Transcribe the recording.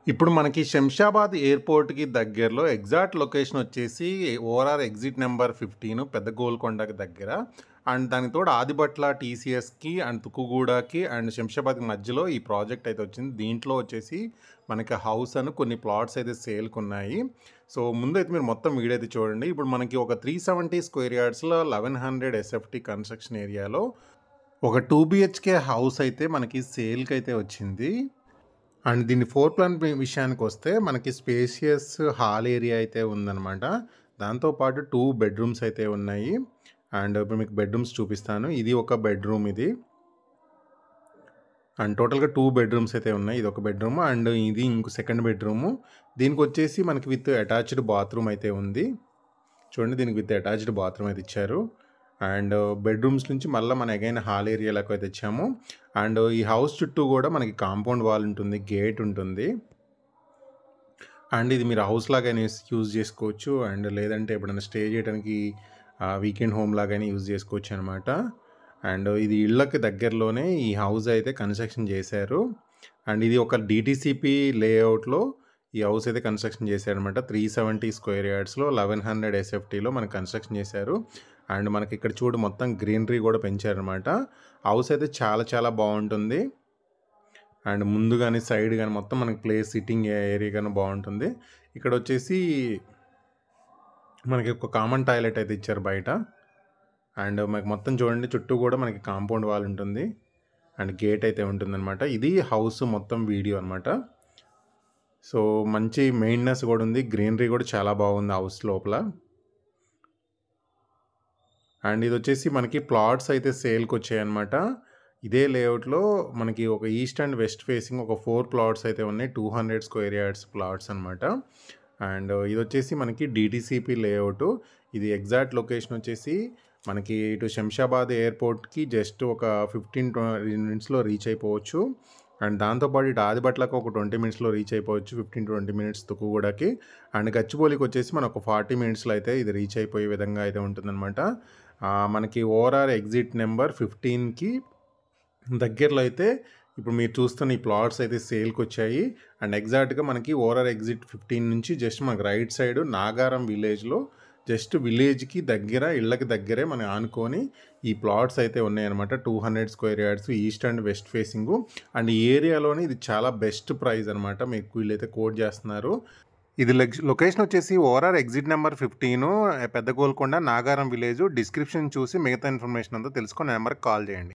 ఇప్పుడు మనకి శంషాబాద్ ఎయిర్‌పోర్ట్‌కి దగ్గరలో ఎగ్జాక్ట్ లొకేషన్ వచ్చేసి ఓఆర్ఆర్ ఎగ్జిట్ నంబర్ 15 పెద్ద గోల్కొండకి దగ్గర. అండ్ దానికి తోడు ఆదిబట్ల టీసీఎస్‌కి అండ్ తుక్కుగూడకి అండ్ శంషాబాద్‌కి మధ్యలో ఈ ప్రాజెక్ట్ అయితే వచ్చింది. దీంట్లో వచ్చేసి మనకి హౌస్ అని కొన్ని ప్లాట్స్ అయితే సేల్‌కున్నాయి. సో, ముందైతే మీరు మొత్తం వీడియో అయితే చూడండి. ఇప్పుడు మనకి ఒక 370 స్క్వేర్ యార్డ్స్‌లో 1100 ఎస్ఎఫ్‌టీ కన్‌స్ట్రక్షన్ ఏరియాలో ఒక 2 బీహెచ్‌కే హౌస్ అయితే మనకి సేల్‌కైతే వచ్చింది. అండ్ దీని ఫ్లోర్ ప్లాన్ విషయానికొస్తే మనకి స్పేషియస్ హాల్ ఏరియా అయితే ఉందనమాట. దాంతో పాటు 2 బెడ్‌రూమ్స్ అయితే ఉన్నాయి. అండ్ ఇప్పుడు మీకు బెడ్‌రూమ్స్ చూపిస్తాను. ఇది ఒక బెడ్‌రూమ్ ఇది. అండ్ టోటల్‌గా 2 బెడ్‌రూమ్స్ అయితే ఉన్నాయి. ఇదొక బెడ్‌రూమ్ అండ్ ఇది ఇంకో సెకండ్ బెడ్‌రూము. దీనికొచ్చేసి మనకి విత్ అటాచ్డ్ బాత్రూమ్ అయితే ఉంది. చూడండి, దీనికి విత్ అటాచ్డ్ బాత్రూమ్ అయితే ఇచ్చారు. అండ్ బెడ్‌రూమ్స్ నుంచి మళ్ళా మనం అగైన్ హాల్ ఏరియాలోకి అయితే వచ్చాము. అండ్ ఈ హౌస్ చుట్టూ కూడా మనకి కాంపౌండ్ వాల్ ఉంటుంది. గేట్ ఉంటుంది. అండ్ ఇది మీరు హౌస్ లాగానే యూజ్ చేసుకోవచ్చు. అండ్ లేదంటే ఎప్పుడైనా స్టే చేయడానికి వీకెండ్ హోమ్ లాగానే యూజ్ చేసుకోవచ్చు అనమాట. అండ్ ఇది ఇళ్ళకి దగ్గరలోనే ఈ హౌస్ అయితే కన్‌స్ట్రక్షన్ చేశారు. అండ్ ఇది ఒక డీటీసీపీ లేఅవుట్‌లో ఈ హౌస్ అయితే కన్‌స్ట్రక్షన్ చేశారనమాట. 370 స్క్వేర్ యార్డ్స్‌లో 1100 ఎస్ఎఫ్టీలో మనకి కన్‌స్ట్రక్షన్ చేశారు. అండ్ మనకి ఇక్కడ చూడు మొత్తం గ్రీనరీ కూడా పెంచారనమాట. హౌస్ అయితే చాలా చాలా బాగుంటుంది. అండ్ ముందు గాని, సైడ్ గాని మొత్తం మనకి ప్లేస్ సిట్టింగ్ ఏరియా గాని బాగుంటుంది. ఇక్కడ వచ్చేసి మనకి ఒక కామన్ టాయిలెట్ అయితే ఇచ్చారు బయట. అండ్ మనకి మొత్తం చూడండి, చుట్టూ కూడా మనకి కాంపౌండ్ వాల్ ఉంటుంది. అండ్ గేట్ అయితే ఉంటుందన్నమాట. ఇది హౌస్ మొత్తం వీడియో అనమాట. సో, మంచి మెయింటెనెన్స్ కూడా ఉంది. గ్రీనరీ కూడా చాలా బాగుంది హౌస్ లోపల. అండ్ ఇది వచ్చేసి మనకి ప్లాట్స్ అయితే సేల్‌కి వచ్చాయన్నమాట. ఇదే లేఅవుట్‌లో మనకి ఒక ఈస్ట్ అండ్ వెస్ట్ ఫేసింగ్ ఒక 4 ప్లాట్స్ అయితే ఉన్నాయి. 200 స్క్వేర్ యార్డ్స్ ప్లాట్స్ అనమాట. అండ్ ఇది వచ్చేసి మనకి డీటీసీపీ లేఅవుట్. ఇది ఎగ్జాక్ట్ లొకేషన్ వచ్చేసి మనకి ఇటు శంషాబాద్ ఎయిర్‌పోర్ట్‌కి జస్ట్ ఒక 15-20 మినిట్స్‌లో రీచ్ అయిపోవచ్చు. అండ్ దాంతోపాటు ఇటు ఆదిబట్లకు ఒక 20 మినిట్స్‌లో రీచ్ అయిపోవచ్చు. 15-20 మినిట్స్ తుక్కుగూడకి. అండ్ గచ్చిబౌలికి వచ్చేసి మనకు ఒక 40 మినిట్స్‌లో అయితే ఇది రీచ్ అయిపోయే విధంగా అయితే ఉంటుందన్నమాట. మనకి ఓఆర్ఆర్ ఎగ్జిట్ నెంబర్ 15కి దగ్గరలో అయితే ఇప్పుడు మీరు చూస్తున్న ఈ ప్లాట్స్ అయితే సేల్‌కి వచ్చాయి. అండ్ ఎగ్జాక్ట్‌గా మనకి ఓఆర్ఆర్ ఎగ్జిట్ 15 నుంచి జస్ట్ మనకి రైట్ సైడ్ నాగారం విలేజ్‌లో జస్ట్ విలేజ్‌కి దగ్గర, ఇళ్ళకి దగ్గరే మనం ఆనుకొని ఈ ప్లాట్స్ అయితే ఉన్నాయన్నమాట. 200 square yards east and west facing. And ఈ ఏరియాలోనే ఇది చాలా బెస్ట్ ప్రైస్ అనమాట. మీకు వీళ్ళైతే కోట్ చేస్తున్నారు. ఇది లొకేషన్ వచ్చేసి ఓఆర్ఆర్ ఎగ్జిట్ నెంబర్ 15 పెద్ద గోల్కొండ నాగారం విలేజ్. డిస్క్రిప్షన్ చూసి మిగతా ఇన్ఫర్మేషన్ అంతా తెలుసుకొని నెంబర్కి కాల్ చేయండి.